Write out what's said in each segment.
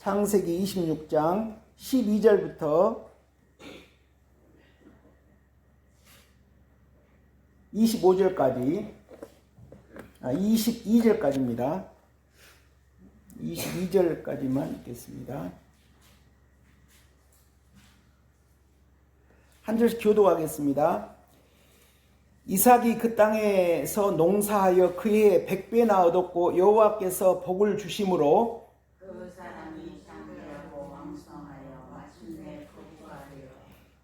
창세기 26장 12절부터 25절까지 22절까지입니다. 22절까지만 읽겠습니다. 한 절씩 교도하겠습니다. 이삭이 그 땅에서 농사하여 그의 100배나 얻었고 여호와께서 복을 주심으로 그 사람이 장대하고 왕성하여 마침내 거부하여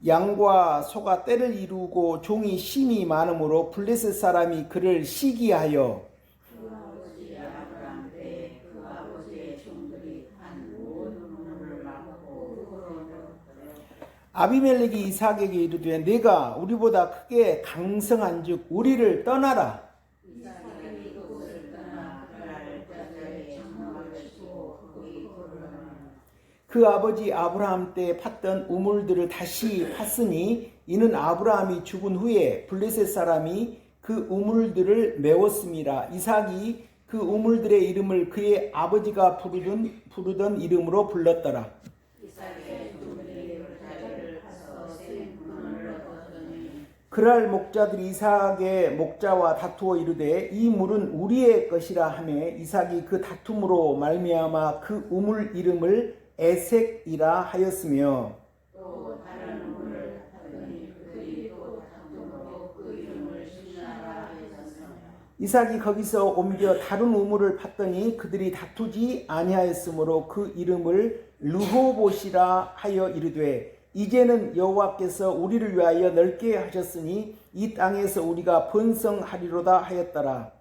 양과 소가 떼를 이루고 종이 심이 많으므로 블레셋 사람이 그를 시기하여 그 아버지 아브라함 때에 그 아버지의 종들이 한 모든 문을 막고 아비멜렉이 이삭에게 이르되 내가 우리보다 크게 강성한즉 우리를 떠나라. 이삭이 그곳을 떠나 그날 저녁에 장막을 치고 거기 거르는 그 아버지 아브라함 때 팠던 우물들을 다시 팠으니 이는 아브라함이 죽은 후에 블레셋 사람이 그 우물들을 메웠습니다. 이삭이 그 우물들의 이름을 그의 아버지가 부르던 이름으로 불렀더라. 이삭의 종들이 그 자리를 가서 새 문을 얻었더니 그날 목자들이 이삭의 목자와 다투어 이르되 이 물은 우리의 것이라 하매 이삭이 그 다툼으로 말미암아 그 우물 이름을 에색이라 하였으며 또 다른 문을 닫더니 그들이 또 다툼으로 그 이름을 신나라 하였으며 이삭이 거기서 옮겨 다른 우물을 팠더니 그들이 다투지 아니하였으므로 그 이름을 르호봇이라 하여 이르되 이제는 여호와께서 우리를 위하여 넓게 하셨으니 이 땅에서 우리가 번성하리로다 하였더라.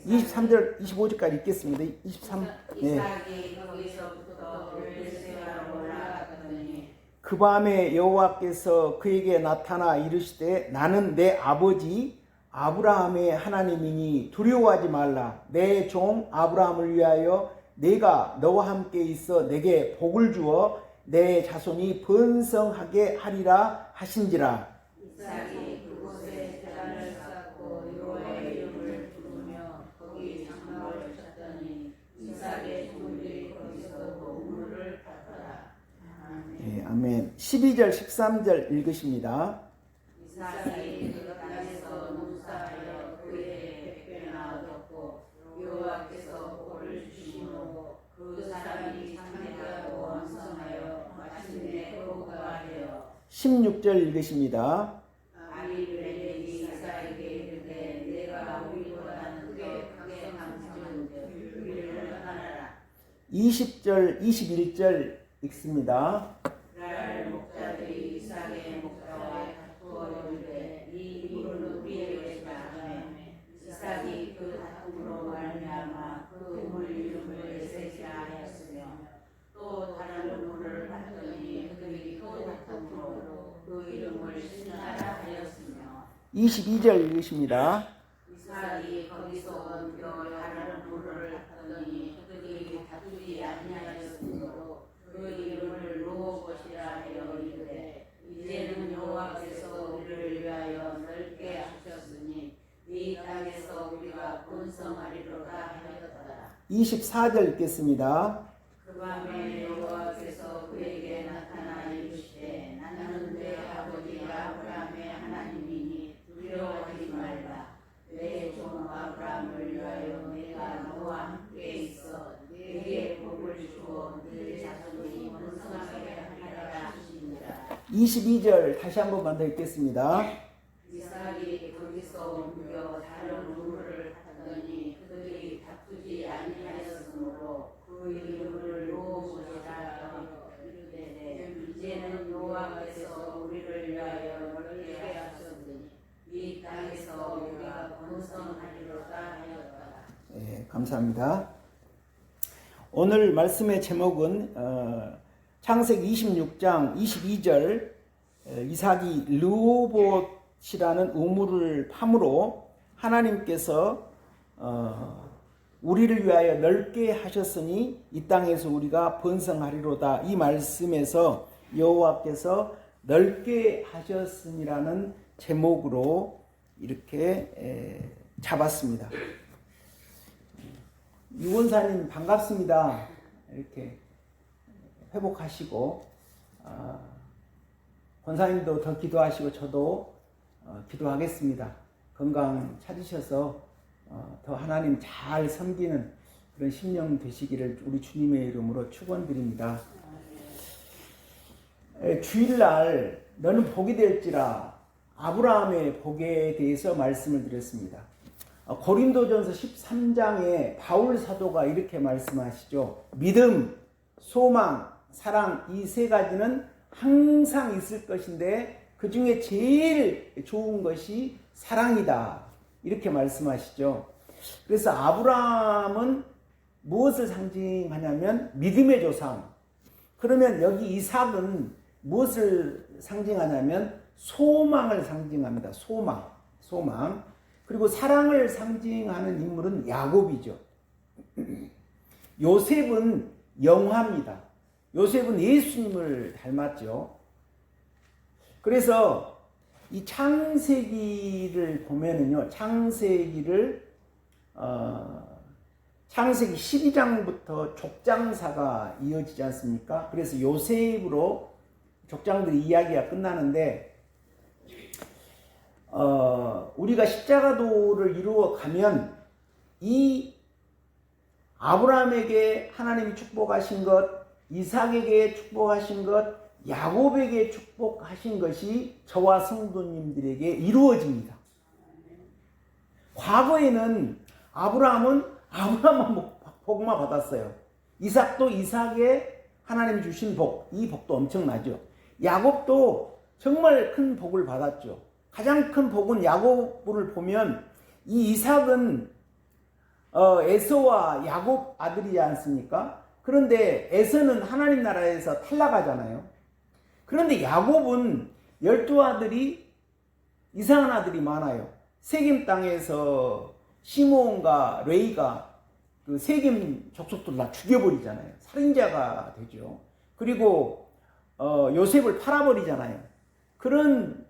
23절 25절까지 읽겠습니다. 23. 네. 이삭이 거기서부터 블레셋으로 올라갔더니 그 밤에 여호와께서 그에게 나타나 이르시되 나는 내 아버지 아브라함의 하나님이니 두려워하지 말라. 내 종 아브라함을 위하여 내가 너와 함께 있어 내게 복을 주어 내 자손이 번성하게 하리라 하신지라. 이삭이 그곳에 제단을 쌓고 여호와의 이름을 부르며 거기 장막을 쳤더니 이삭의 종들이 거기서 우물을 팠더라. 예, 아멘. 12절 13절 읽으십니다. 이삭이 그 땅에서 농사하여 그의 100배나 얻었고 여호와께서 복을 주심으로 그 사람이 장대하고 왕성하여 마침내 거부하여 16절 읽으십니다. 아비멜렉이 이삭에게 이르되 내가 우리보다는 크게 강성한즉 우리를 떠나라. 20절 21절 읽습니다. 그날 목자들이 이삭의 목자와 다투어 이르되 이 물은 우리의 것이라 하매 이삭이 그 다툼으로 말미암아 그 물 이름을 에색이라 하였으며 또 다른 물을 봤더니 그들이 또 다툼으로 그 이름을 신나라 하였으며 22절 읽으십니다. 이삭이 거기서 옮겨 다른 물을 봤더니 그들이 다투지 아니하였으므로 그 이름을 르호봇이라 하여 이르되 이제는 여호와께서 우리를 위하여 넓게 하셨으니 이 땅에서 우리가 번성하리로다 하였더라. 24절 읽겠습니다. 그 밤에 여호와께서 그에게 나타나 이르시되 나는 내 아버지 아브라함의 하나님이니 두려워하지 말라. 내 종 아브라함을 위하여 내가 너와 함께 있어 내게 복을 주어 네 자손이 번성하게 하리라 하시니라. 22절 다시 한 번만 더 읽겠습니다. 이삭이 거기서 옮겨 다른 우물을 팠더니 그들이 다투지 아니하였으므로 그 이름을 르호봇이라 하여 이르되 이제는 여호와께서 우리를 위하여 넓게 하셨으니 이 땅에서 우리가 번성하리로다 하였더라. 네, 감사합니다. 오늘 말씀의 제목은 창세기 26장 22절 이삭이 르호봇이라는 우물을 팜으로 하나님께서 우리를 위하여 넓게 하셨으니 이 땅에서 우리가 번성하리로다. 이 말씀에서 여호와께서 넓게 하셨으니라는 제목으로 이렇게 잡았습니다. 유원사님 반갑습니다. 이렇게 회복하시고 권사님도 더 기도하시고 저도 기도하겠습니다. 건강 찾으셔서 더 하나님 잘 섬기는 그런 심령 되시기를 우리 주님의 이름으로 축원드립니다. 주일날 너는 복이 될지라 아브라함의 복에 대해서 말씀을 드렸습니다. 고린도전서 13장에 바울 사도가 이렇게 말씀하시죠. 믿음, 소망, 사랑 이 세 가지는 항상 있을 것인데 그 중에 제일 좋은 것이 사랑이다. 이렇게 말씀하시죠. 그래서 아브라함은 무엇을 상징하냐면 믿음의 조상. 그러면 여기 이삭은 무엇을 상징하냐면 소망을 상징합니다. 소망. 그리고 사랑을 상징하는 인물은 야곱이죠. 요셉은 영화입니다. 요셉은 예수님을 닮았죠. 그래서 이 창세기를 보면은요, 창세기 12장부터 족장사가 이어지지 않습니까? 그래서 요셉으로 족장들의 이야기가 끝나는데, 우리가 십자가도를 이루어 가면 이 아브라함에게 하나님이 축복하신 것, 이삭에게 축복하신 것, 야곱에게 축복하신 것이 저와 성도님들에게 이루어집니다. 과거에는 아브라함은 복만 받았어요. 이삭도 이삭에 하나님이 주신 복, 이 복도 엄청나죠. 야곱도 정말 큰 복을 받았죠. 가장 큰 복은 야곱을 보면 이 이삭은 에서와 야곱 아들이지 않습니까? 그런데 에서는 하나님 나라에서 탈락하잖아요. 그런데 야곱은 12아들이 이상한 아들이 많아요. 세겜 땅에서 시므온과 레이가 그 세겜 족속들 다 죽여버리잖아요. 살인자가 되죠. 그리고 요셉을 팔아버리잖아요. 그런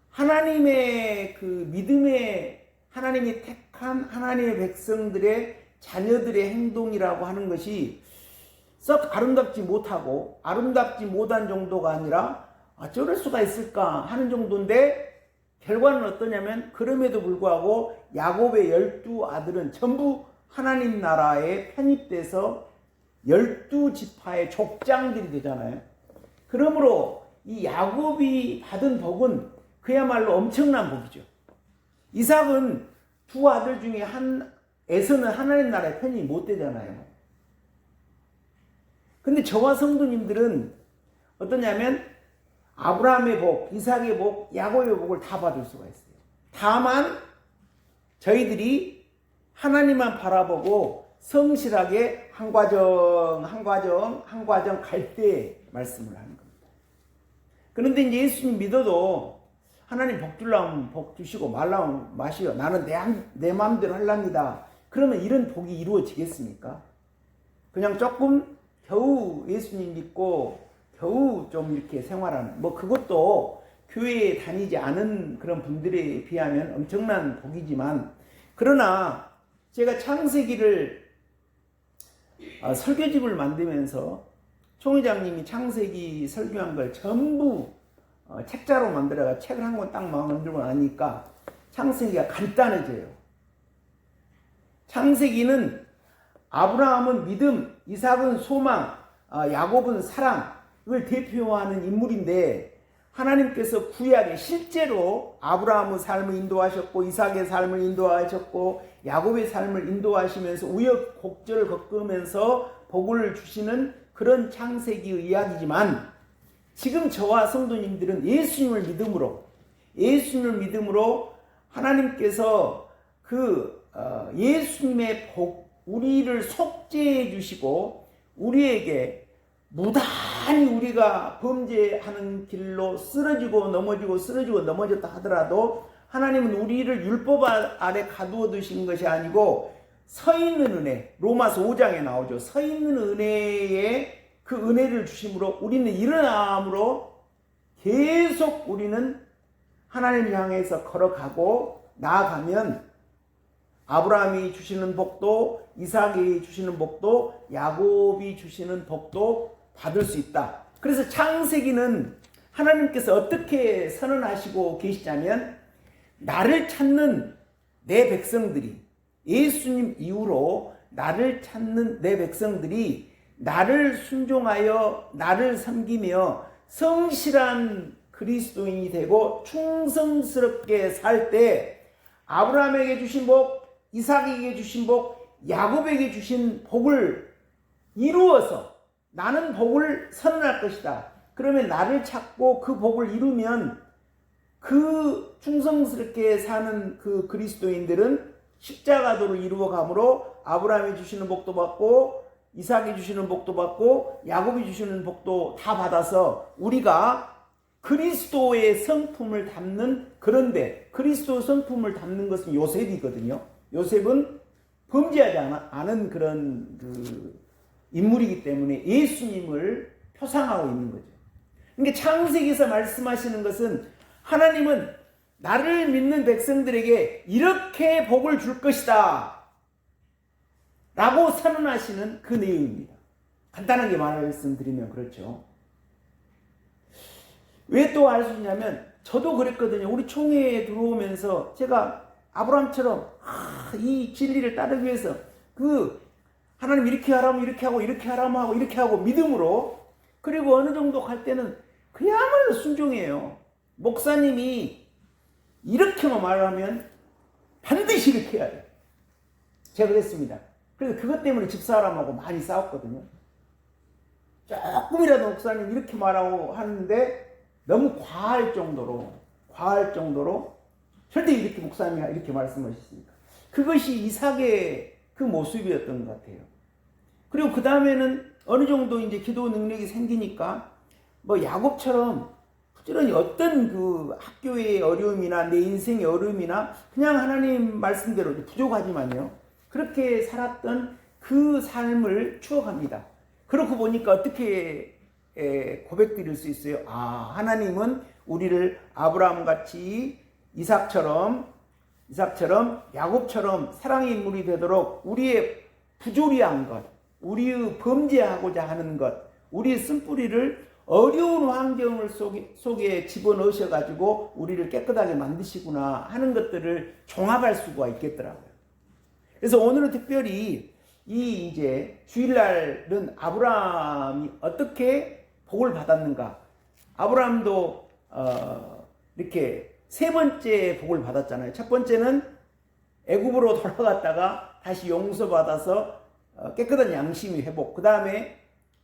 하나님의 그 믿음의 하나님이 택한 하나님의 백성들의 자녀들의 행동이라고 하는 것이 썩 아름답지 못하고 아름답지 못한 정도가 아니라 저럴 수가 있을까 하는 정도인데 결과는 어떠냐면 그럼에도 불구하고 야곱의 12아들은 전부 하나님 나라에 편입돼서 12지파의 족장들이 되잖아요. 그러므로 이 야곱이 받은 복은 그야말로 엄청난 복이죠. 이삭은 두 아들 중에 에서는 하나님 나라에 편입이 못 되잖아요. 근데 저와 성도님들은 어떠냐면 아브라함의 복, 이삭의 복, 야곱의 복을 다 받을 수가 있어요. 다만 저희들이 하나님만 바라보고 성실하게 한 과정 갈 때 말씀을 하는 겁니다. 그런데 이제 예수님 믿어도 하나님 복 주려면 복 주시고 말라면 마시오. 나는 내 마음대로 하랍니다. 그러면 이런 복이 이루어지겠습니까? 그냥 조금 겨우 예수님 믿고 겨우 좀 이렇게 생활하는 그것도 교회에 다니지 않은 그런 분들에 비하면 엄청난 복이지만 그러나 제가 창세기를 설교집을 만들면서 총회장님이 창세기 설교한 걸 전부 책자로 만들어가 책을 한 권 딱 만들고 나니까 창세기가 간단해져요. 창세기는 아브라함은 믿음, 이삭은 소망, 야곱은 사랑을 대표하는 인물인데 하나님께서 구약에 실제로 아브라함의 삶을 인도하셨고 이삭의 삶을 인도하셨고 야곱의 삶을 인도하시면서 우여곡절을 겪으면서 복을 주시는 그런 창세기의 이야기지만 지금 저와 성도님들은 예수님을 믿음으로 하나님께서 예수님의 복, 우리를 속죄해 주시고 우리에게 무단히 우리가 범죄하는 길로 쓰러지고 넘어졌다 하더라도 하나님은 우리를 율법 아래 가두어 두신 것이 아니고 서 있는 은혜, 로마서 5장에 나오죠. 서 있는 은혜에 그 은혜를 주심으로 우리는 일어남으로 계속 우리는 하나님을 향해서 걸어가고 나아가면 아브라함이 주시는 복도 이삭이 주시는 복도 야곱이 주시는 복도 받을 수 있다. 그래서 창세기는 하나님께서 어떻게 선언하시고 계시냐면 나를 찾는 내 백성들이 예수님 이후로 나를 찾는 내 백성들이 나를 순종하여 나를 섬기며 성실한 그리스도인이 되고 충성스럽게 살 때 아브라함에게 주신 복, 이삭에게 주신 복, 야곱에게 주신 복을 이루어서 나는 복을 선언할 것이다. 그러면 나를 찾고 그 복을 이루면 그 충성스럽게 사는 그 그리스도인들은 십자가도를 이루어가므로 아브라함이 주시는 복도 받고 이삭이 주시는 복도 받고 야곱이 주시는 복도 다 받아서 우리가 그리스도의 성품을 담는, 그런데 그리스도 성품을 담는 것은 요셉이거든요. 요셉은 범죄하지 않은 그런 인물이기 때문에 예수님을 표상하고 있는 거죠. 그러니까 창세기에서 말씀하시는 것은 하나님은 나를 믿는 백성들에게 이렇게 복을 줄 것이다 라고 선언하시는 그 내용입니다. 간단하게 말씀드리면 그렇죠. 왜 또 알 수 있냐면 저도 그랬거든요. 우리 총회에 들어오면서 제가 아브라함처럼 이 진리를 따르기 위해서 하나님 이렇게 하라면 이렇게 하고 이렇게 하라면 하고 이렇게 하고 믿음으로, 그리고 어느 정도 갈 때는 그야말로 순종해요. 목사님이 이렇게만 말하면 반드시 이렇게 해야 돼요. 제가 그랬습니다. 그래서 그것 때문에 집사람하고 많이 싸웠거든요. 조금이라도 목사님 이렇게 말하고 하는데 너무 과할 정도로 절대 이렇게 목사님이 이렇게 말씀하셨으니까 그것이 이삭의 그 모습이었던 것 같아요. 그리고 그 다음에는 어느 정도 이제 기도 능력이 생기니까 뭐 야곱처럼 부지런히 어떤 그 학교의 어려움이나 내 인생의 어려움이나 그냥 하나님 말씀대로 부족하지만요 그렇게 살았던 그 삶을 추억합니다. 그렇고 보니까 어떻게 고백드릴 수 있어요? 하나님은 우리를 아브라함같이 이삭처럼 야곱처럼 사랑의 인물이 되도록 우리의 부조리한 것, 우리의 범죄하고자 하는 것, 우리의 쓴뿌리를 어려운 환경 속에 집어넣으셔가지고 우리를 깨끗하게 만드시구나 하는 것들을 종합할 수가 있겠더라고요. 그래서 오늘은 특별히 이제 주일날은 아브라함이 어떻게 복을 받았는가. 아브라함도 이렇게 세 번째 복을 받았잖아요. 첫 번째는 애굽으로 돌아갔다가 다시 용서받아서 깨끗한 양심이 회복. 그 다음에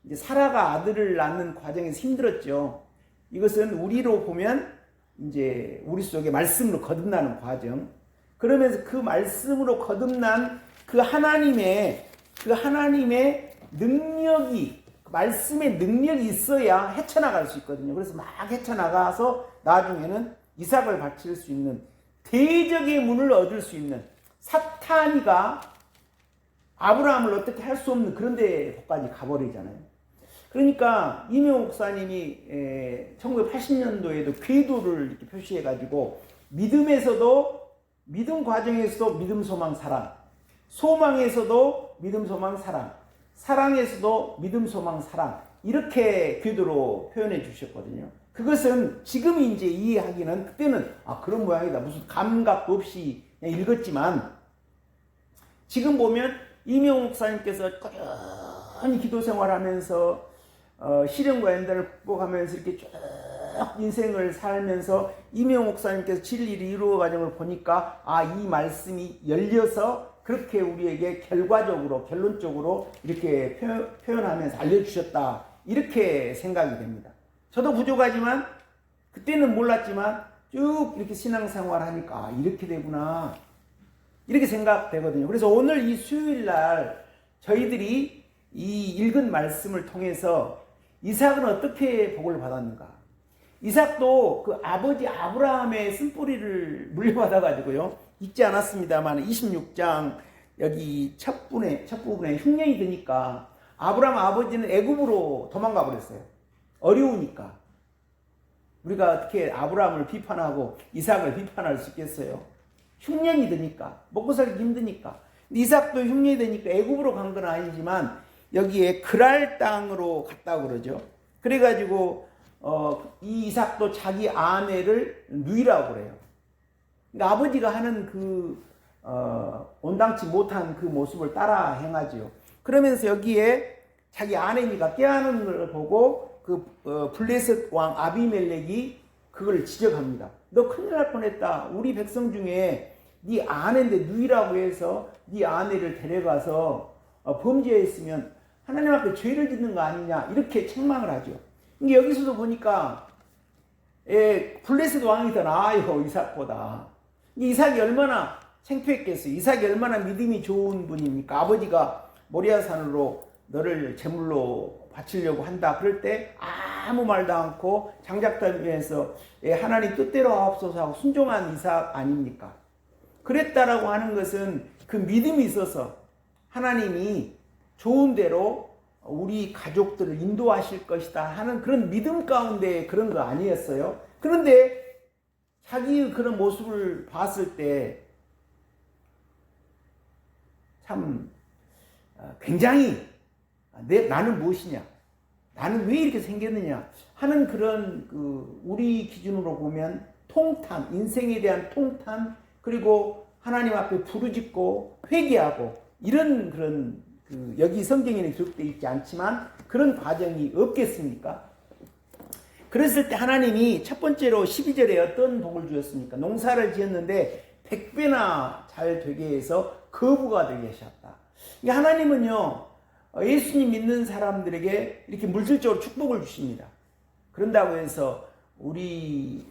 이제 사라가 아들을 낳는 과정에서 힘들었죠. 이것은 우리로 보면 이제 우리 속에 말씀으로 거듭나는 과정. 그러면서 그 말씀으로 거듭난 그 하나님의 능력이, 말씀의 능력이 있어야 헤쳐나갈 수 있거든요. 그래서 막 헤쳐나가서 나중에는 이삭을 바칠 수 있는, 대적의 문을 얻을 수 있는, 사탄이가 아브라함을 어떻게 할 수 없는 그런 데까지 가버리잖아요. 그러니까 이명호 목사님이 1980년도에도 궤도를 이렇게 표시해가지고 믿음 과정에서도 믿음, 소망, 사랑, 소망에서도 믿음, 소망, 사랑, 사랑에서도 믿음, 소망, 사랑, 이렇게 궤도로 표현해 주셨거든요. 그것은 지금 이제 이해하기는, 그때는 그런 모양이다 무슨 감각 없이 그냥 읽었지만, 지금 보면 이명호 목사님께서 꾸준히 기도 생활하면서 시련과 연단을 극복하면서 이렇게 쭉 인생을 살면서 이명호 목사님께서 진리를 이루어 가는 걸 보니까 이 말씀이 열려서 그렇게 우리에게 결론적으로 이렇게 표현하면서 알려주셨다, 이렇게 생각이 됩니다. 저도 부족하지만 그때는 몰랐지만 쭉 이렇게 신앙생활 하니까 이렇게 되구나, 이렇게 생각되거든요. 그래서 오늘 이 수요일날 저희들이 이 읽은 말씀을 통해서 이삭은 어떻게 복을 받았는가. 이삭도 그 아버지 아브라함의 쓴뿌리를 물려받아가지고요, 잊지 않았습니다만 26장 여기 첫 부분에 흉년이 드니까 아브라함 아버지는 애굽으로 도망가 버렸어요. 어려우니까. 우리가 어떻게 아브라함을 비판하고 이삭을 비판할 수 있겠어요? 흉년이 드니까, 먹고 살기 힘드니까. 이삭도 흉년이 되니까 애굽으로 간 건 아니지만 여기에 그랄 땅으로 갔다고 그러죠. 그래가지고 이 이삭도 자기 아내를 누이라고 그래요. 그러니까 아버지가 하는 그 온당치 못한 그 모습을 따라 행하지요. 그러면서 여기에 자기 아내니까 깨하는 걸 보고 그 블레셋 왕 아비멜렉이 그걸 지적합니다. 너 큰일 날 뻔했다. 우리 백성 중에 네 아내인데 누이라고 해서 네 아내를 데려가서 범죄했으면 하나님 앞에 죄를 짓는 거 아니냐, 이렇게 책망을 하죠. 근데 여기서도 보니까 블레셋 왕이 더 나아요, 이삭보다. 이삭이 얼마나 창피했겠어요. 이삭이 얼마나 믿음이 좋은 분입니까? 아버지가 모리아산으로 너를 제물로 바치려고 한다 그럴 때 아무 말도 않고 장작더미에서 하나님 뜻대로 하옵소서 하고 순종한 이삭 아닙니까? 그랬다라고 하는 것은 그 믿음이 있어서 하나님이 좋은 대로 우리 가족들을 인도하실 것이다 하는 그런 믿음 가운데 그런 거 아니었어요? 그런데 자기의 그런 모습을 봤을 때 참 굉장히 나는 무엇이냐, 나는 왜 이렇게 생겼느냐 하는 그런 우리 기준으로 보면 통탄, 인생에 대한 통탄, 그리고 하나님 앞에 부르짖고 회개하고 이런 그런 여기 성경에는 기록되어 있지 않지만 그런 과정이 없겠습니까? 그랬을 때 하나님이 첫 번째로 12절에 어떤 복을 주었습니까? 농사를 지었는데 100배나 잘 되게 해서 거부가 되게 하셨다. 하나님은요, 예수님 믿는 사람들에게 이렇게 물질적으로 축복을 주십니다. 그런다고 해서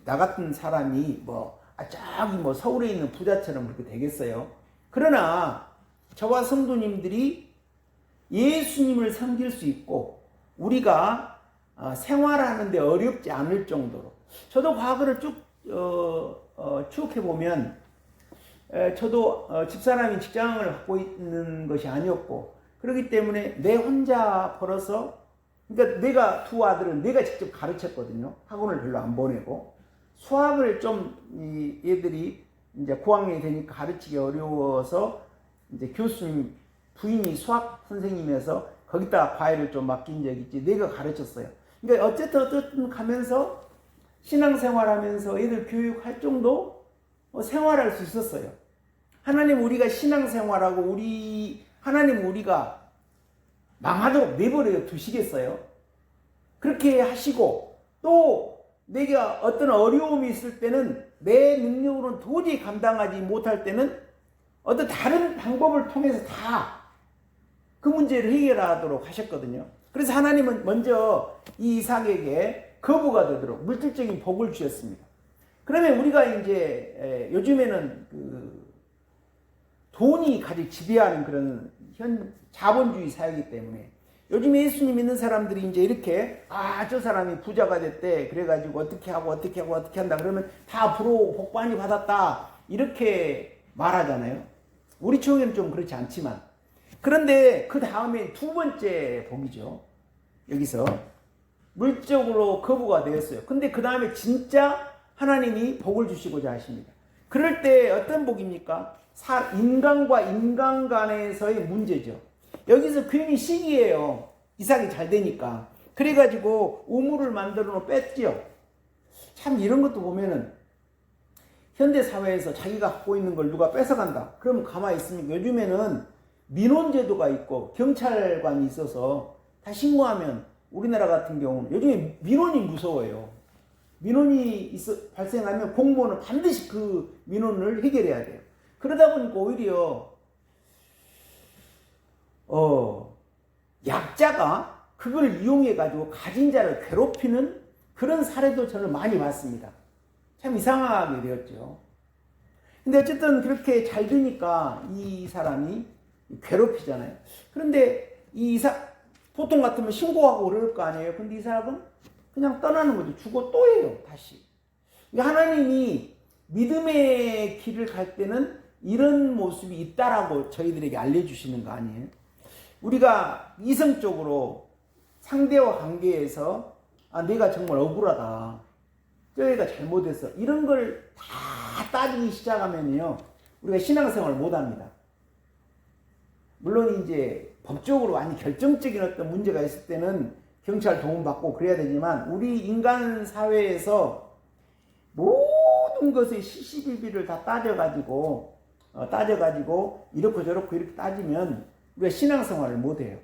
나 같은 사람이 저기 서울에 있는 부자처럼 그렇게 되겠어요? 그러나 저와 성도님들이 예수님을 섬길 수 있고 우리가 생활하는데 어렵지 않을 정도로, 저도 과거를 쭉 추억해보면 저도 집사람이 직장을 갖고 있는 것이 아니었고, 그렇기 때문에 내 혼자 벌어서, 그러니까 내가 두 아들은 내가 직접 가르쳤거든요. 학원을 별로 안 보내고. 수학을 좀 얘들이 이제 고학년이 되니까 가르치기 어려워서 이제 교수님 부인이 수학 선생님이어서 거기다가 과외를 좀 맡긴 적이 있지, 내가 가르쳤어요. 그러니까 어쨌든 가면서 신앙생활하면서 애들 교육할 정도 생활할 수 있었어요. 하나님 우리가 신앙생활하고 하나님 우리가 망하도록 내버려 두시겠어요? 그렇게 하시고 또 내가 어떤 어려움이 있을 때는 내 능력으로는 도저히 감당하지 못할 때는 어떤 다른 방법을 통해서 다 그 문제를 해결하도록 하셨거든요. 그래서 하나님은 먼저 이 이삭에게 거부가 되도록 물질적인 복을 주셨습니다. 그러면 우리가 이제 요즘에는 돈이 가장 지배하는 그런 자본주의 사회이기 때문에 요즘 예수님 믿는 사람들이 이제 이렇게 저 사람이 부자가 됐대, 그래가지고 어떻게 한다 그러면 다 앞으로 복 많이 받았다 이렇게 말하잖아요. 우리 쪽에는 좀 그렇지 않지만, 그런데 그 다음에 두 번째 복이죠. 여기서 물적으로 거부가 되었어요. 근데 그 다음에 진짜 하나님이 복을 주시고자 하십니다. 그럴 때 어떤 복입니까? 인간과 인간 간에서의 문제죠. 여기서 괜히 시기예요. 이삭이 잘 되니까. 그래가지고 우물을 만들어 놓고 뺐죠. 참 이런 것도 보면은 현대사회에서 자기가 갖고 있는 걸 누가 뺏어간다. 그러면 가만히 있습니까? 요즘에는 민원제도가 있고 경찰관이 있어서 다 신고하면, 우리나라 같은 경우는 요즘에 민원이 무서워요. 민원이 발생하면 공무원은 반드시 그 민원을 해결해야 돼요. 그러다 보니까 오히려 약자가 그걸 이용해 가지고 가진 자를 괴롭히는 그런 사례도 저는 많이 봤습니다. 참 이상하게 되었죠. 근데 어쨌든 그렇게 잘 되니까 이 사람이 괴롭히잖아요. 그런데 이 이삭 보통 같으면 신고하고 그럴 거 아니에요. 근데 이 사람은 그냥 떠나는 거죠. 죽어 또 해요, 다시. 하나님이 믿음의 길을 갈 때는 이런 모습이 있다라고 저희들에게 알려주시는 거 아니에요? 우리가 이성적으로 상대와 관계에서 내가 정말 억울하다, 저희가 잘못했어, 이런 걸 다 따지기 시작하면요 우리가 신앙생활을 못합니다. 물론 이제 법적으로 완전 결정적인 어떤 문제가 있을 때는 경찰 도움받고 그래야 되지만 우리 인간 사회에서 모든 것의 시시비비를 다 따져가지고 이렇고 저렇고 이렇게 따지면 우리가 신앙생활을 못해요.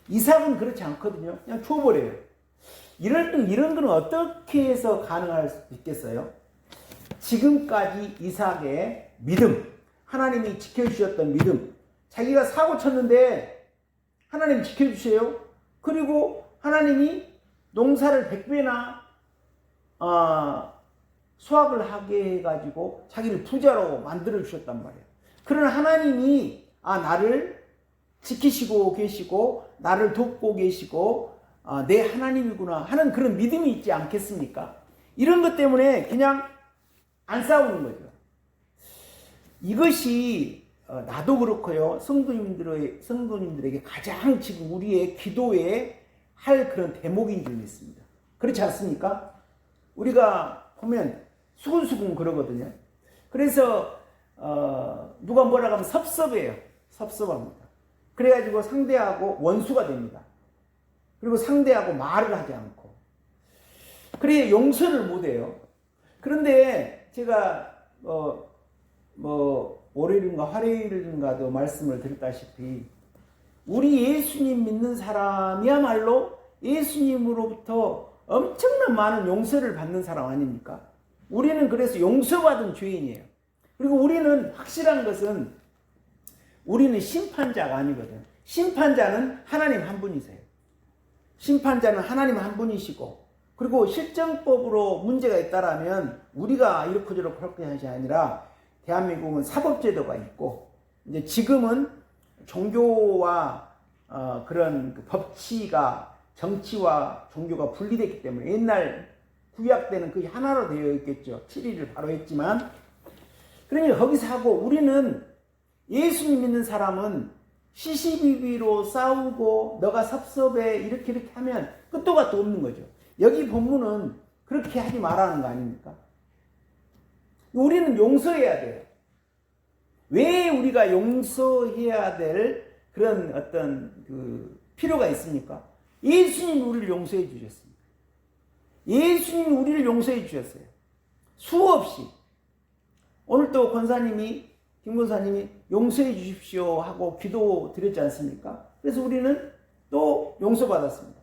이삭은 그렇지 않거든요. 그냥 줘버려요. 이런 건 어떻게 해서 가능할 수 있겠어요? 지금까지 이삭의 믿음, 하나님이 지켜주셨던 믿음, 자기가 사고 쳤는데 하나님 지켜주세요. 그리고 하나님이 농사를 100배나 수확을 하게 해가지고 자기를 부자로 만들어 주셨단 말이에요. 그런 하나님이 나를 지키시고 계시고 나를 돕고 계시고 내 하나님이구나 하는 그런 믿음이 있지 않겠습니까? 이런 것 때문에 그냥 안 싸우는 거죠. 이것이 나도 그렇고요. 성도님들에게 가장 지금 우리의 기도에 할 그런 대목인 줄 믿습니다. 그렇지 않습니까? 우리가 보면 수근수근 그러거든요. 그래서 누가 뭐라 하면 섭섭해요. 섭섭합니다. 그래가지고 상대하고 원수가 됩니다. 그리고 상대하고 말을 하지 않고 그래 용서를 못해요. 그런데 제가 월요일인가 화요일인가도 말씀을 드렸다시피 우리 예수님 믿는 사람이야말로 예수님으로부터 엄청난 많은 용서를 받는 사람 아닙니까? 우리는 그래서 용서받은 죄인이에요. 그리고 우리는 확실한 것은 우리는 심판자가 아니거든. 심판자는 하나님 한 분이세요. 심판자는 하나님 한 분이시고 그리고 실정법으로 문제가 있다라면 우리가 이렇게 저렇게 할 것이 아니라 대한민국은 사법제도가 있고 이제 지금은 종교와 그런 그 법치가 정치와 종교가 분리됐기 때문에 옛날 구약 때는 그게 하나로 되어 있겠죠. 7일을 바로 했지만 그러니까 거기서 하고 우리는 예수님 믿는 사람은 시시비비로 싸우고 너가 섭섭해 이렇게 하면 끝도 gat도 없는 거죠. 여기 본문은 그렇게 하지 말라는 거 아닙니까? 우리는 용서해야 돼요. 왜 우리가 용서해야 될 그런 어떤 그 필요가 있습니까? 예수님이 우리를 용서해 주셨습니다. 예수님이 우리를 용서해 주셨어요. 수없이. 오늘 또 권사님이 김 권사님이 용서해 주십시오 하고 기도 드렸지 않습니까? 그래서 우리는 또 용서받았습니다.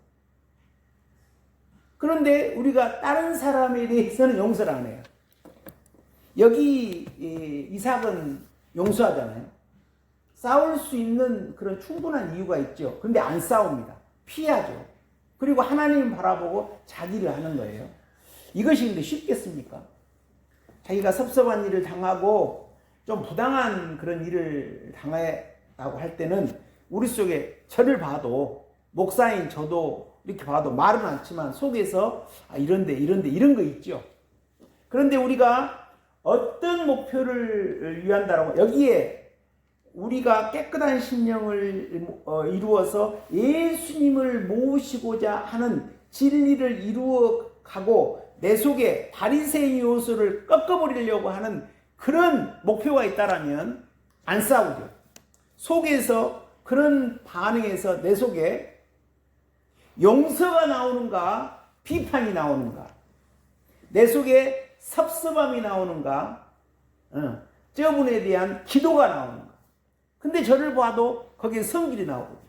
그런데 우리가 다른 사람에 대해서는 용서를 안 해요. 여기 이삭은 용서하잖아요. 싸울 수 있는 그런 충분한 이유가 있죠. 그런데 안 싸웁니다. 피하죠. 그리고 하나님 바라보고 자기를 하는 거예요. 이것이 근데 쉽겠습니까? 자기가 섭섭한 일을 당하고 좀 부당한 그런 일을 당했다고 할 때는 우리 속에 저를 봐도 목사인 저도 이렇게 봐도 말은 않지만 속에서 이런데 이런 거 있죠. 그런데 우리가 어떤 목표를 위한다라고 여기에 우리가 깨끗한 심령을 이루어서 예수님을 모시고자 하는 진리를 이루어가고 내 속에 바리새인 요소를 꺾어버리려고 하는 그런 목표가 있다라면 안 싸우죠. 속에서 그런 반응에서 내 속에 용서가 나오는가 비판이 나오는가 내 속에 섭섭함이 나오는가 저분에 대한 기도가 나오는가. 근데 저를 봐도 거기에 성질이 나오거든요.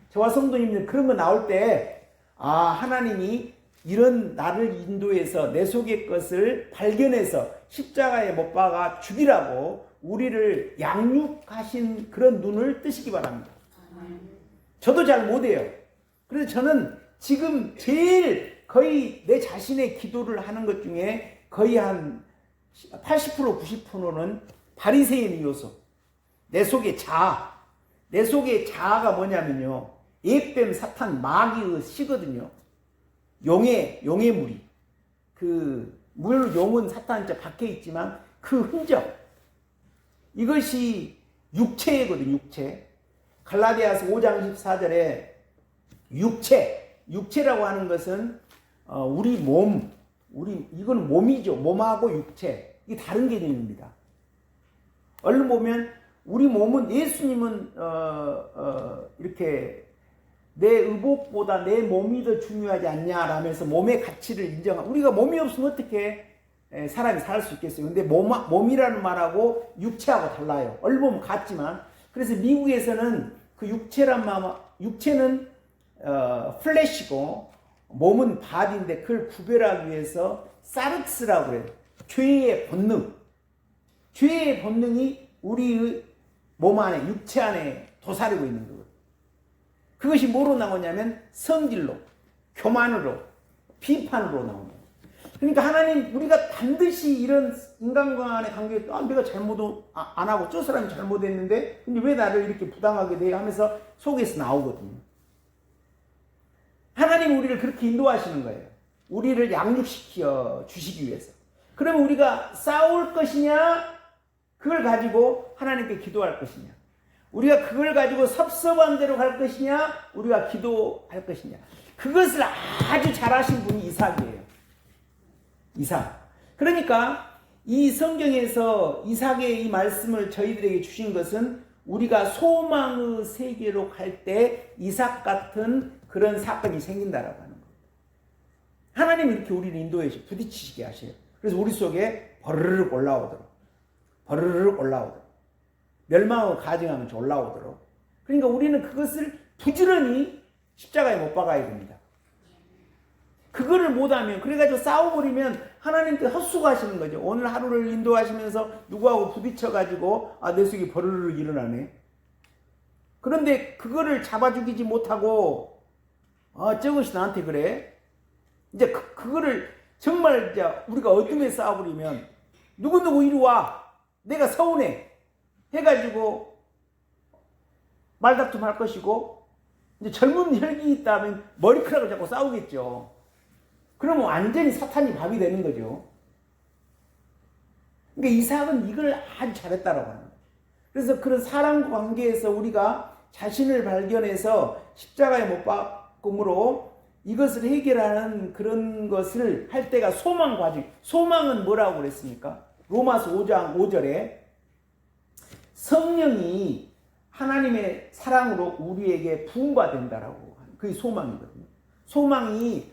저와 성도님들 그런 거 나올 때 하나님이 이런 나를 인도해서 내 속의 것을 발견해서 십자가에 못 박아 죽이라고 우리를 양육하신 그런 눈을 뜨시기 바랍니다. 저도 잘 못해요. 그래서 저는 지금 제일 거의 내 자신의 기도를 하는 것 중에 거의 한 80% 90%는 바리새인 요소. 내 속의 자아. 내 속의 자아가 뭐냐면요. 예뱀 사탄 마귀의 씨거든요. 용의 무리. 물론 용은 사탄 자 박혀 있지만 그 흔적. 이것이 육체거든요. 육체. 갈라디아서 5장 14절에 육체라고 하는 것은 우리 몸, 이건 몸이죠. 몸하고 육체. 이게 다른 개념입니다. 얼른 보면 우리 몸은 예수님은 이렇게 내 의복보다 내 몸이 더 중요하지 않냐라면서 몸의 가치를 인정하고, 우리가 몸이 없으면 어떻게 사람이 살 수 있겠어요. 근데 몸이라는 말하고 육체하고 달라요. 얼굴 보면 같지만. 그래서 미국에서는 그 육체는 플래시고 몸은 바디인데 그걸 구별하기 위해서 사르스라고 해요. 죄의 본능. 죄의 본능이 우리의 몸 안에, 육체 안에 도사리고 있는 거예요. 그것이 뭐로 나오냐면 성질로, 교만으로, 비판으로 나옵니다. 그러니까 하나님, 우리가 반드시 이런 인간과 간의 관계에 내가 잘못 안 하고 저 사람이 잘못했는데 근데 왜 나를 이렇게 부당하게 돼 하면서 속에서 나오거든요. 하나님 우리를 그렇게 인도하시는 거예요. 우리를 양육시켜 주시기 위해서. 그러면 우리가 싸울 것이냐, 그걸 가지고 하나님께 기도할 것이냐, 우리가 그걸 가지고 섭섭한 대로 갈 것이냐, 우리가 기도할 것이냐, 그것을 아주 잘하신 분이 이삭이에요. 이삭. 그러니까 이 성경에서 이삭의 이 말씀을 저희들에게 주신 것은 우리가 소망의 세계로 갈 때 이삭 같은 그런 사건이 생긴다라고 하는 겁니다. 하나님이 이렇게 우리를 인도해 부딪히시게 하셔요. 그래서 우리 속에 버르르 올라오도록, 멸망을 가정하면서 올라오도록. 그러니까 우리는 그것을 부지런히 십자가에 못 박아야 됩니다. 그거를 못하면, 그래가지고 싸워버리면 하나님께 헛수고하시는 거죠. 오늘 하루를 인도하시면서 누구하고 부딪혀가지고 내 속에 버르르 일어나네. 그런데 그거를 잡아 죽이지 못하고 저것이 나한테 그래. 이제 그거를 정말 이제 우리가 어둠에 싸워버리면 누구누구 이리 와, 내가 서운해 해가지고 말다툼 할 것이고, 이제 젊은 혈기 있다면 머리카락을 잡고 싸우겠죠. 그러면 완전히 사탄이 밥이 되는 거죠. 그러니까 이삭은 이걸 아주 잘했다라고 하는 거예요. 그래서 그런 사람 관계에서 우리가 자신을 발견해서 십자가에 못 박음으로 이것을 해결하는 그런 것을 할 때가 소망 과정. 소망은 뭐라고 그랬습니까? 로마서 5장 5절에 성령이 하나님의 사랑으로 우리에게 부흥가 된다라고 하는 그게 소망이거든요. 소망이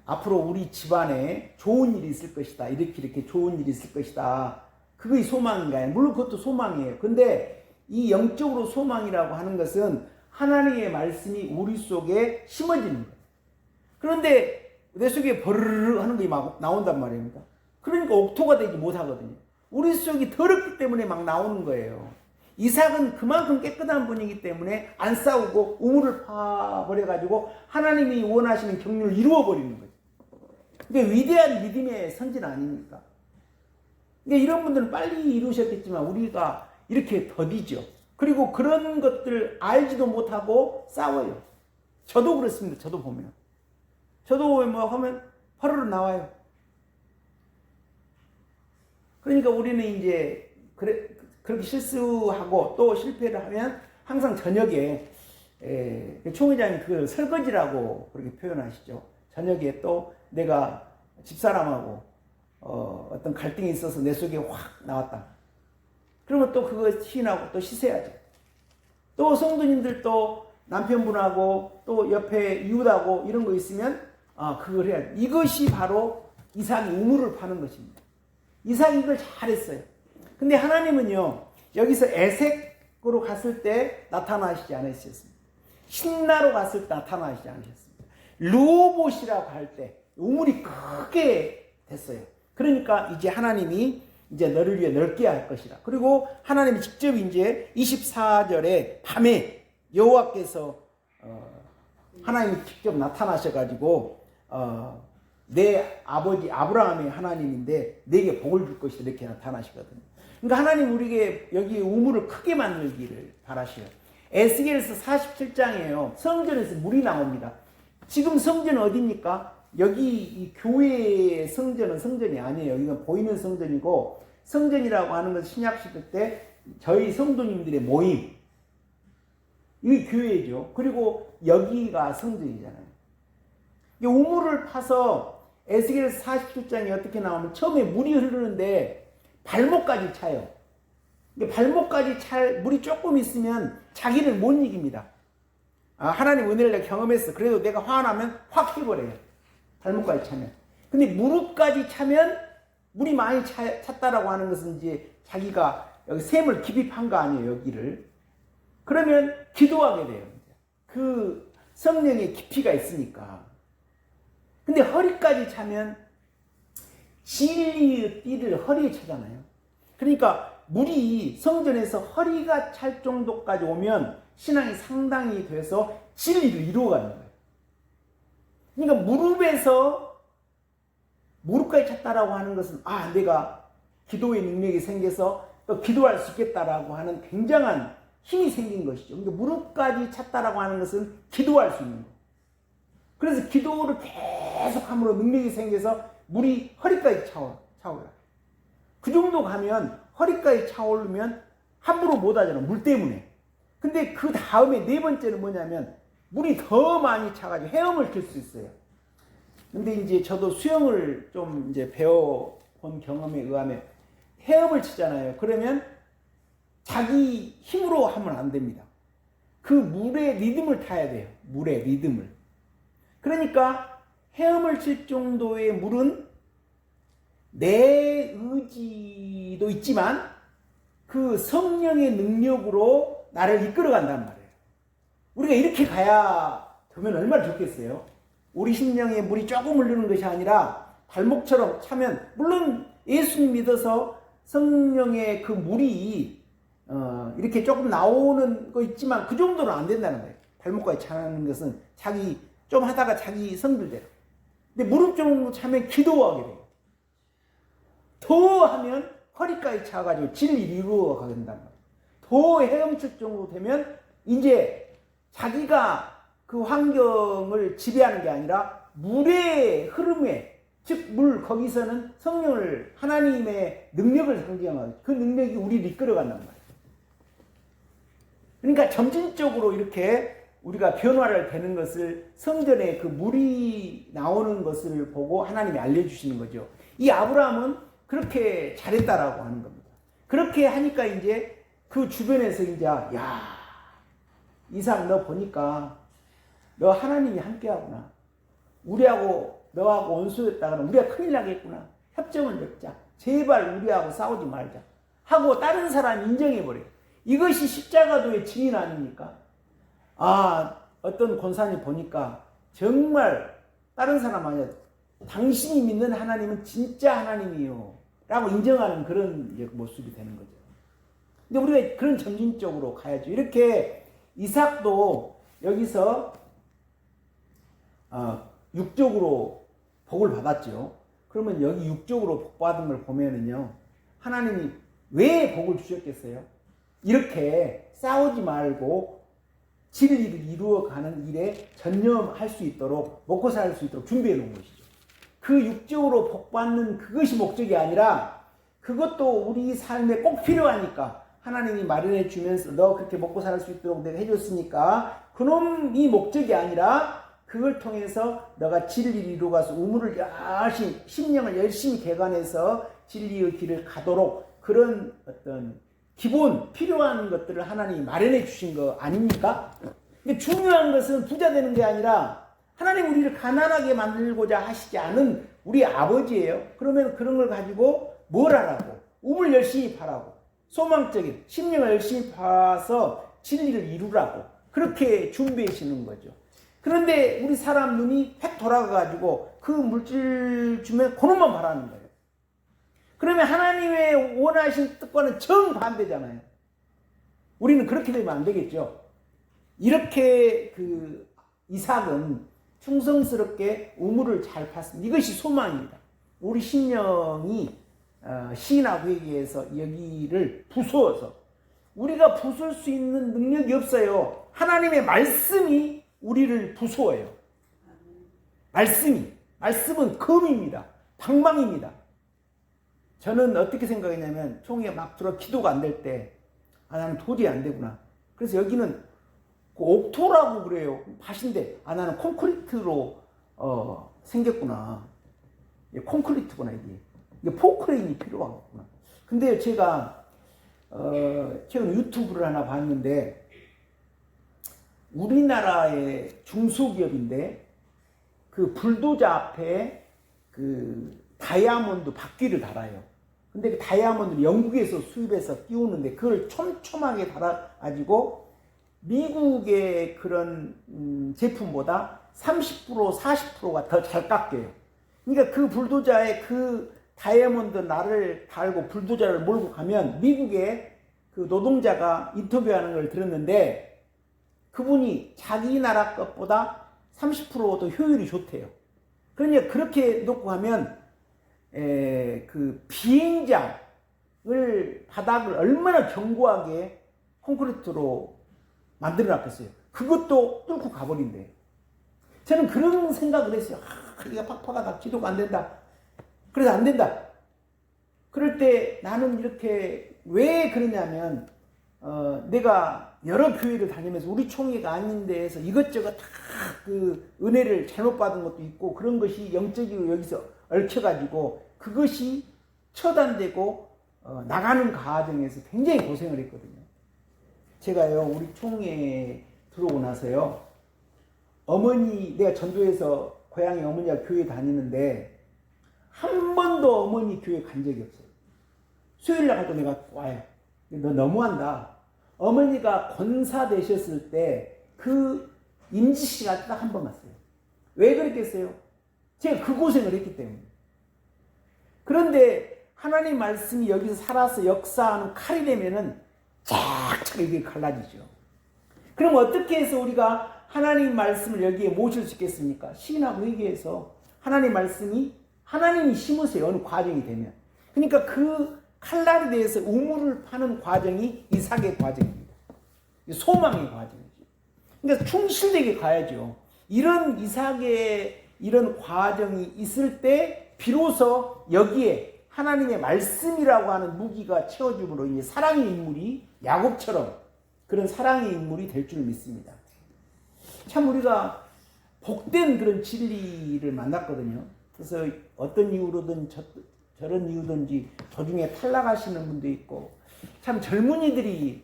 앞으로 우리 집안에 좋은 일이 있을 것이다. 이렇게 좋은 일이 있을 것이다. 그게 소망인가요? 물론 그것도 소망이에요. 근데 이 영적으로 소망이라고 하는 것은 하나님의 말씀이 우리 속에 심어지는 거예요. 그런데 내 속에 버르르 하는 게 막 나온단 말입니다. 그러니까 옥토가 되지 못하거든요. 우리 속이 더럽기 때문에 막 나오는 거예요. 이삭은 그만큼 깨끗한 분이기 때문에 안 싸우고 우물을 파버려가지고 하나님이 원하시는 경륜을 이루어버리는 거예요. 이게 위대한 믿음의 선진 아닙니까? 근데 이런 분들은 빨리 이루셨겠지만 우리가 이렇게 더디죠. 그리고 그런 것들 알지도 못하고 싸워요. 저도 그렇습니다. 저도 보면 뭐 하면 화르르 나와요. 그러니까 우리는 이제 그렇게 실수하고 또 실패를 하면 항상 저녁에 총회장이 그걸 설거지라고 그렇게 표현하시죠. 저녁에 또 내가 집사람하고 어떤 갈등이 있어서 내 속에 확 나왔다. 그러면 또 그거 시인하고 또 씻어야죠. 또 성도님들 또 남편분하고 또 옆에 이웃하고 이런 거 있으면 그걸 해야 돼. 이것이 바로 이삭이 우물을 파는 것입니다. 이삭이 이걸 잘했어요. 근데 하나님은요, 여기서 에색으로 갔을 때 나타나시지 않으셨습니다. 신나로 갔을 때 나타나시지 않으셨습니다. 르호봇이라고 할 때 우물이 크게 됐어요. 그러니까 이제 하나님이 이제 너를 위해 넓게 할 것이라. 그리고 하나님이 직접 이제 24절에 밤에 여호와께서 하나님이 직접 나타나셔가지고 내 아버지 아브라함의 하나님인데 내게 복을 줄 것이다 이렇게 나타나시거든요. 그러니까 하나님 우리에게 여기 우물을 크게 만들기를 바라셔요. 에스겔서 47장이에요. 성전에서 물이 나옵니다. 지금 성전은 어디입니까? 여기 이 교회의 성전은 성전이 아니에요. 이건 보이는 성전이고, 성전이라고 하는 것은 신약시대 때 저희 성도님들의 모임, 이게 교회죠. 그리고 여기가 성전이잖아요. 이 우물을 파서 에스겔서 47장이 어떻게 나오면 처음에 물이 흐르는데 발목까지 차요. 근데 발목까지 물이 조금 있으면 자기를 못 이깁니다. 하나님 은혜를 내가 경험했어. 그래도 내가 화나면 확 해버려요. 발목까지 차면. 근데 무릎까지 차면 물이 많이 찼다라고 하는 것은 이제 자기가 여기 샘을 깊이 판 거 아니에요, 여기를. 그러면 기도하게 돼요. 그 성령의 깊이가 있으니까. 근데 허리까지 차면 진리의 띠를 허리에 차잖아요. 그러니까 물이 성전에서 허리가 찰 정도까지 오면 신앙이 상당히 돼서 진리를 이루어가는 거예요. 그러니까 무릎까지 찼다라고 하는 것은 내가 기도의 능력이 생겨서 또 기도할 수 있겠다라고 하는 굉장한 힘이 생긴 것이죠. 그러니까 무릎까지 찼다라고 하는 것은 기도할 수 있는 거예요. 그래서 기도를 계속함으로 능력이 생겨서 물이 허리까지 차올라요. 그 정도 가면 허리까지 차오르면 함부로 못 하잖아, 물 때문에. 근데 그 다음에 네 번째는 뭐냐면 물이 더 많이 차가지고 헤엄을 칠 수 있어요. 근데 이제 저도 수영을 좀 이제 배워본 경험에 의하면 헤엄을 치잖아요. 그러면 자기 힘으로 하면 안 됩니다. 그 물의 리듬을 타야 돼요. 물의 리듬을. 그러니까 헤엄을 칠 정도의 물은 내 의지도 있지만 그 성령의 능력으로 나를 이끌어간단 말이에요. 우리가 이렇게 가야 되면 얼마나 좋겠어요. 우리 심령에 물이 조금 흐르는 것이 아니라 발목처럼 차면, 물론 예수님 믿어서 성령의 그 물이 이렇게 조금 나오는 거 있지만 그 정도는 안 된다는 거예요. 발목까지 차는 것은 좀 하다가 자기 성질대로. 근데 무릎 정도 차면 기도하게 돼요. 더 하면 허리까지 차가지고 진리를 이루어 가게 된단 말이에요. 더 헤엄칠 정도 되면 이제 자기가 그 환경을 지배하는 게 아니라 물의 흐름에, 즉 거기서는 성령을, 하나님의 능력을 상징하는, 그 능력이 우리를 이끌어간단 말이에요. 그러니까 점진적으로 이렇게 우리가 변화를 되는 것을 성전에 그 물이 나오는 것을 보고 하나님이 알려주시는 거죠. 이 아브라함은 그렇게 잘했다라고 하는 겁니다. 그렇게 하니까 이제 그 주변에서 이제 이삭 너 보니까 너 하나님이 함께하구나. 너하고 원수였다가는 우리가 큰일 나겠구나. 협정을 맺자. 제발 우리하고 싸우지 말자. 하고 다른 사람 인정해버려요. 이것이 십자가도의 증인 아닙니까? 어떤 권사님 보니까 정말 다른 사람 아니야. 당신이 믿는 하나님은 진짜 하나님이요. 라고 인정하는 그런 모습이 되는 거죠. 근데 우리가 그런 점진적으로 가야죠. 이렇게 이삭도 여기서 육적으로 복을 받았죠. 그러면 여기 육적으로 복 받은 걸 보면은요, 하나님이 왜 복을 주셨겠어요? 이렇게 싸우지 말고 진리를 이루어가는 일에 전념할 수 있도록, 먹고 살 수 있도록 준비해 놓은 것이죠. 그 육적으로 복 받는 그것이 목적이 아니라 그것도 우리 삶에 꼭 필요하니까 하나님이 마련해 주면서 너 그렇게 먹고 살 수 있도록 내가 해줬으니까 그놈이 목적이 아니라 그걸 통해서 너가 진리를 이루어가서 우물을 열심히, 심령을 열심히 개간해서 진리의 길을 가도록 그런 어떤 기본 필요한 것들을 하나님이 마련해 주신 거 아닙니까? 근데 중요한 것은 부자 되는 게 아니라 하나님 우리를 가난하게 만들고자 하시지 않은 우리 아버지예요. 그러면 그런 걸 가지고 뭘 하라고? 우물 열심히 파라고. 소망적인 심령을 열심히 파서 진리를 이루라고. 그렇게 준비하시는 거죠. 그런데 우리 사람 눈이 획 돌아가가지고 그 물질 주면 그놈만 바라는 거예요. 그러면 하나님의 원하신 뜻과는 정반대잖아요. 우리는 그렇게 되면 안 되겠죠. 이렇게 그 이삭은 충성스럽게 우물을 잘 팠습니다. 이것이 소망입니다. 우리 심령이 시인하고 회개해서 여기를 부수어서, 우리가 부술 수 있는 능력이 없어요. 하나님의 말씀이 우리를 부수어요. 말씀은 검입니다. 방망입니다. 저는 어떻게 생각했냐면 총에 막 들어 기도가 안 될 때 나는 도저히 안 되구나. 그래서 여기는 그 옥토라고 그래요. 밭인데 나는 콘크리트로 생겼구나. 콘크리트구나 이게 포크레인이 필요하구나. 근데 제가 최근 유튜브를 하나 봤는데 우리나라의 중소기업인데 그 불도저 앞에 그 다이아몬드 바퀴를 달아요. 근데 그 다이아몬드를 영국에서 수입해서 띄우는데 그걸 촘촘하게 달아가지고 미국의 그런 제품보다 30% 40%가 더 잘 깎여요. 그러니까 그 불도저에 그 다이아몬드 날을 달고 불도저를 몰고 가면 미국의 그 노동자가 인터뷰하는 걸 들었는데 그분이 자기 나라 것보다 30%더 효율이 좋대요. 그러니까 그렇게 놓고 가면 그 비행장을 바닥을 얼마나 견고하게 콘크리트로 만들어 놨겠어요. 그것도 뚫고 가버린대. 저는 그런 생각을 했어요. 이게 팍팍하다. 기도가 안 된다. 그래서 안 된다. 그럴 때 나는 이렇게 왜 그러냐면 내가 여러 교회를 다니면서 우리 총회가 아닌 데에서 이것저것 다 그 은혜를 잘못 받은 것도 있고 그런 것이 영적으로 여기서 얽혀가지고 그것이 처단되고 나가는 과정에서 굉장히 고생을 했거든요. 제가요 우리 총회에 들어오고 나서요 어머니 내가 전도에서 고향에 어머니가 교회 다니는데 한 번도 어머니 교회 간 적이 없어요. 수요일 날 갈 때 내가 와요. 너 너무한다. 어머니가 권사 되셨을 때 그 임지씨가 딱 한 번 왔어요. 왜 그랬겠어요? 제가 그 고생을 했기 때문에. 그런데 하나님 말씀이 여기서 살아서 역사하는 칼이 되면은 쫙쫙 이게 갈라지죠. 그럼 어떻게 해서 우리가 하나님 말씀을 여기에 모실 수 있겠습니까? 시인하고 회개해서 하나님 말씀이 하나님이 심으세요. 어느 과정이 되면. 그러니까 그 칼날에 대해서 우물을 파는 과정이 이삭의 과정입니다. 소망의 과정이죠. 그러니까 충실되게 가야죠. 이런 이삭의 이런 과정이 있을 때 비로소 여기에 하나님의 말씀이라고 하는 무기가 채워줌으로 이제 사랑의 인물이 야곱처럼 그런 사랑의 인물이 될 줄 믿습니다. 참 우리가 복된 그런 진리를 만났거든요. 그래서 어떤 이유로든 저런 이유든지 도중에 탈락하시는 분도 있고 참 젊은이들이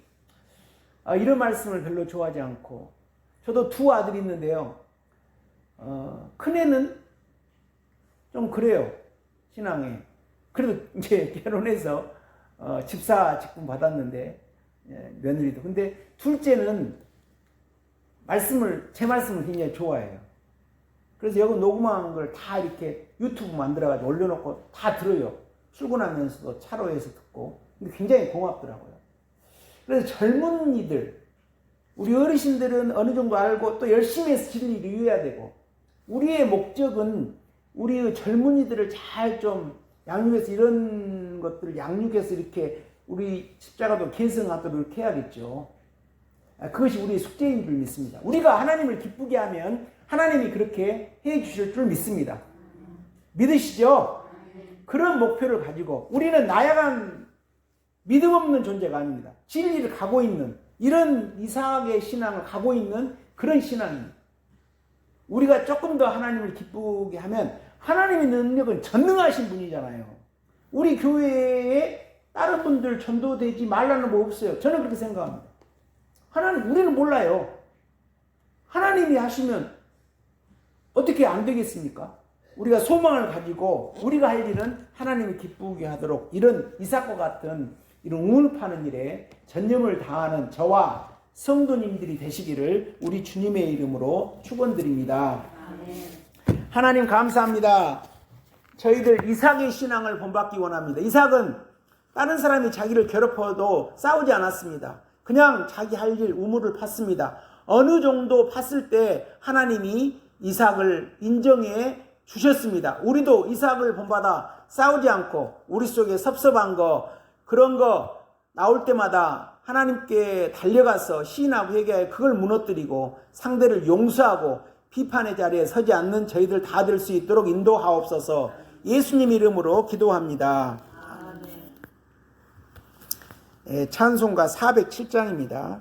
이런 말씀을 별로 좋아하지 않고 저도 두 아들이 있는데요. 큰애는 좀 그래요. 신앙에. 그래도 이제 결혼해서 집사 직분 받았는데 며느리도. 근데 둘째는 제 말씀을 굉장히 좋아해요. 그래서 여기 녹음한 걸 다 이렇게 유튜브 만들어가지고 올려놓고 다 들어요. 출근하면서도 차로에서 듣고. 근데 굉장히 고맙더라고요. 그래서 젊은이들, 우리 어르신들은 어느 정도 알고 또 열심히 해서 진리를 이해해야 되고, 우리의 목적은 우리 젊은이들을 잘 좀 양육해서 이런 것들을 양육해서 이렇게 우리 십자가도 계승하도록 이렇게 해야겠죠. 그것이 우리의 숙제인 줄 믿습니다. 우리가 하나님을 기쁘게 하면 하나님이 그렇게 해 주실 줄 믿습니다. 믿으시죠? 그런 목표를 가지고 우리는 나약한 믿음 없는 존재가 아닙니다. 진리를 가고 있는 이런 이삭의 신앙을 가고 있는 그런 신앙입니다. 우리가 조금 더 하나님을 기쁘게 하면 하나님의 능력은 전능하신 분이잖아요. 우리 교회에 다른 분들 전도되지 말라는 거 없어요. 저는 그렇게 생각합니다. 우리는 몰라요. 하나님이 하시면 어떻게 안 되겠습니까? 우리가 소망을 가지고 우리가 할 일은 하나님이 기쁘게 하도록 이런 이삭과 같은 이런 우물 파는 일에 전념을 다하는 저와 성도님들이 되시기를 우리 주님의 이름으로 축원드립니다. 하나님 감사합니다. 저희들 이삭의 신앙을 본받기 원합니다. 이삭은 다른 사람이 자기를 괴롭혀도 싸우지 않았습니다. 그냥 자기 할 일 우물을 팠습니다. 어느 정도 팠을 때 하나님이 이삭을 인정해 주셨습니다. 우리도 이삭을 본받아 싸우지 않고 우리 속에 섭섭한 거 그런 거 나올 때마다 하나님께 달려가서 시인하고 회개하여 그걸 무너뜨리고 상대를 용서하고 비판의 자리에 서지 않는 저희들 다 될 수 있도록 인도하옵소서. 예수님 이름으로 기도합니다. 찬송가 407장입니다.